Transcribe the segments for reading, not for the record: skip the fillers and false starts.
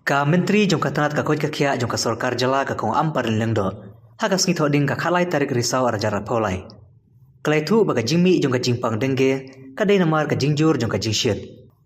Ka menteri jong ka tanat ka koi ka khia jong ka sarkar jala ka kong ampar lengdo. Hakas ngi thoding ka khalai tarik risau arjara polai. Kalai thu baga jingmi jong ka jingpang denge ka dei namar ka jingjur jong ka jingshit.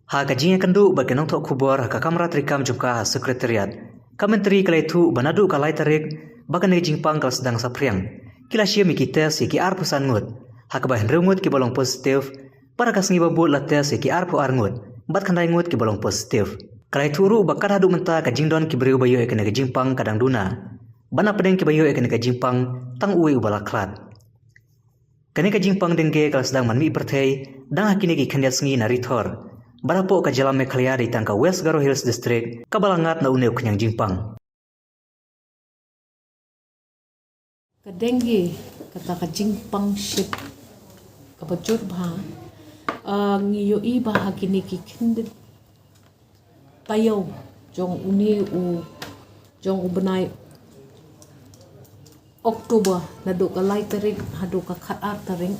Ha ka jing kandu ba kenong thok khubor ka kamra trikam jong ka sekretariat. Ka menteri kalai thu banadu ka lai tarik baga ne jingpang kal sedang sapriang. Kila shia mi kites ki ar pusan ngut. Ha ka ba henrungut ki bolong positif. Para kas ngi babu lates ki ar pu ar ngut. Bat khandai ngut ki bolong positif. Kalai turu bakar hadu menta ka jingdon ki beriu bayo ekene ka jingpang kadang duna. Bana pedeng ki bayo ekene ka jingpang tang uwe ubala klat. Kane ka jingpang dengge kal sedang manmi perthei dang hakine ki khandia sngi na rithor. Barapo ka jala mekhalaya di tangka West Garo Hills District kabalangat na uneu kanyang jingpang. Ka dengge kata ka jingpang ship ka bajur bha ngiyo iba hakine ki khindet tayo jong uni u jong u benai Oktober nado ka lai tarik hado ka khat ar taring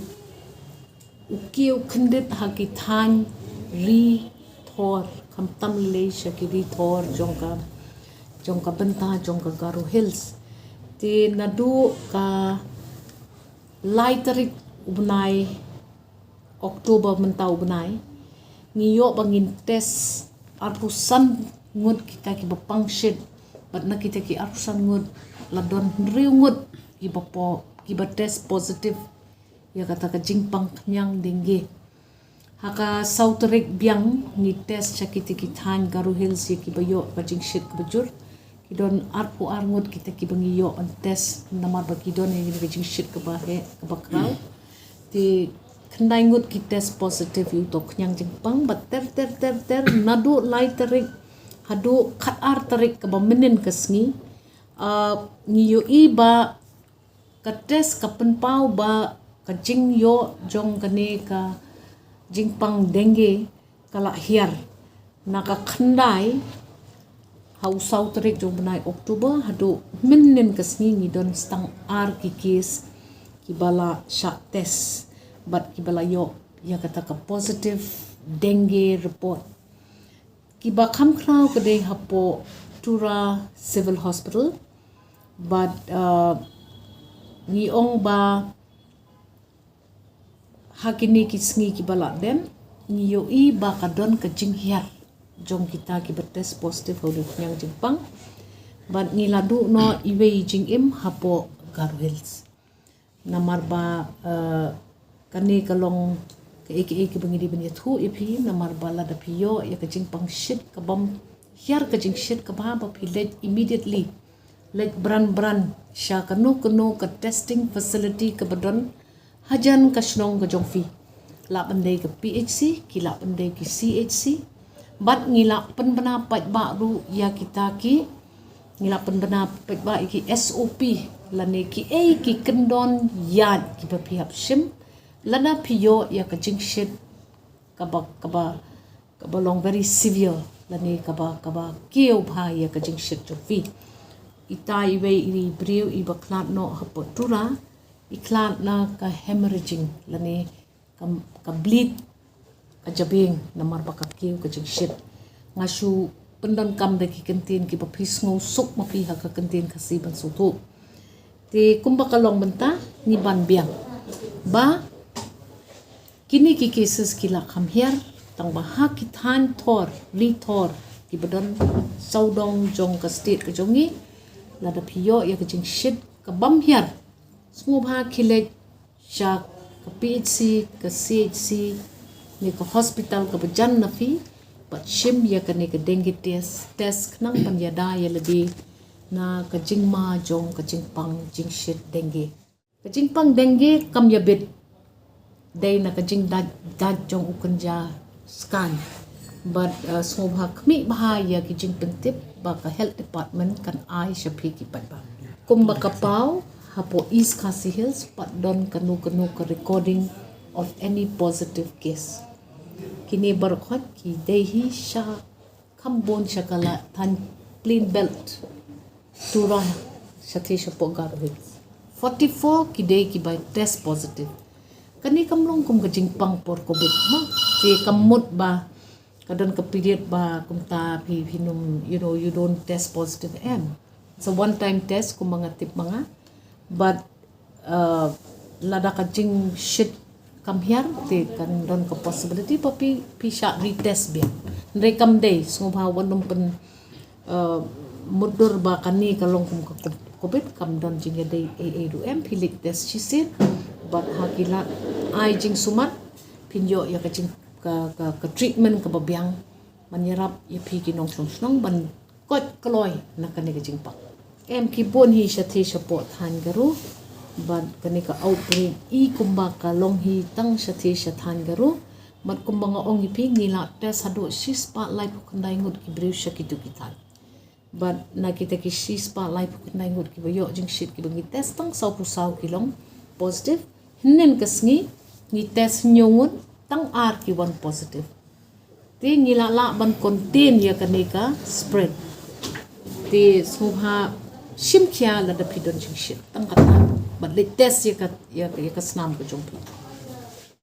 ukiu khindet haki than ri thor kam tam le shaki ri thor jong ka benta jong ka Garo Hills ti nado ka lai tarik ubnai Oktober mentau benai ngiyo bangin test arpusan ngut kita ki bapangshit bat na kita ki arpusan ngut ladon riu ngut ki bapo ki test positif ya kata ka jingpang nyang dengge haka sauterik biang ni test sakiti ki than Garo Hills ki bayo ka jingshit ka bajur ki don arpu arngut kita ki bangiyo an test namar bagi don ni ka jingshit ka bahe ka bakrau ti khandai ngut ki test positive yu to knyang jingpang bat ter nadu lai tarik hadu khat ar tarik ka bamenen ka sngi ngiyo iba ka test ka penpau ba ka jing yo jong kane ka jingpang dengge kala hiar naka khandai hausau tarik jong benai Oktober hadu menen ka sngi ni don stang ar ki case ki bala sha test but kibala yo ya kata ka positive dengue report kiba kham khrau kade hapo Tura Civil Hospital but ni ong ba hakini kisngi kibala dem ni yo I ba kadon ka jinghiar jong kita ki test positive ho nyang jingpang but ni ladu no iwe jingim hapo Garo Hills namar ba kani kalong ke eke bangidi bani thu ipi namar bala da piyo ya ka jingpang shit ka bam hiar ka jing shit ka ba let immediately let bran sha kanu ka testing facility ka badon hajan ka shnong ka jongfi la pandai ka PHC ki la pandai ki CHC bat ngila penbana pat ba ru ya kita ki ngila penbana pat ba ki SOP lane ki ki kendon yad ki ba pihap shim lana piyo ya ka jingshit kaba long very severe lani kaba keo bha ya ka jingshit to fi itai we iri brio I baklat no hapo Tura iklat na ka hemorrhaging lani ka bleed ka jabing namar baka keo ka jingshit ngasu pendon kam de ki kentin ki ba phis ngo suk ma pi ha ka kentin kasi ban su tu ti kumba kalong benta ni ban biang ba kini ki cases kila kham hiar tang baha ki than thor li thor ki badon saudong jong ka state ka jongi la da phiyo ya ka jing shit ka bam hiar smu bha khile sha ka PHC ka CHC ni ka hospital ka bajan na fi but shim ya ka ne ka dengue test knang pan ya da ya ladi na ka jingma jong ka jingpang jing shit dengue ka jingpang dengue kam ya bit day nakajing dad jong ukunja scan but smobha kmi bahaya ki jing pentip baka health department kan ai shapi ki patba kumba kapau hapo East Khasi Hills pat don kanu ka recording of any positive case kini barkhot ki dehi sha khambon shakala than plain belt Tura shathi shapo Garo Hills 44 ki day ki by test positive kani kamlong kum ka jingpang por covid ma ti kamut ba kadang ke period ba kumta pinum you don't test positive it's a one time test kung mga tip mga but lada ka jing shit come here te kan don ka possibility pa pi sha retest biya rekam days ngum ha wanum pen mudur ba kani kalong kum ka covid kam don jing day a2m pilik test she said but hakila ai jing sumat pinyo ya ka jing ka treatment ka babyang manyarap ya pi kinong snong ban kot kloy na kani ka jing pa ki bon hi sha the support han garu ban kani ka outbreak kumba ka long hi tang sha the sha than garu mat kumba nga ong hi pi nila test hado si spotlight ko kandai ngut ki brew sha kitu kitan but na kita ki si spotlight ko kandai ngut ki bayo jing shit ki bangi test tang sau kilong positive hinen kasngi ni test nyongun tang ki one positive ti nila la ban contain ya kanika spread ti smuha shim kya la da pidon jing shit tang kata but le test ya ka snam ko jong pi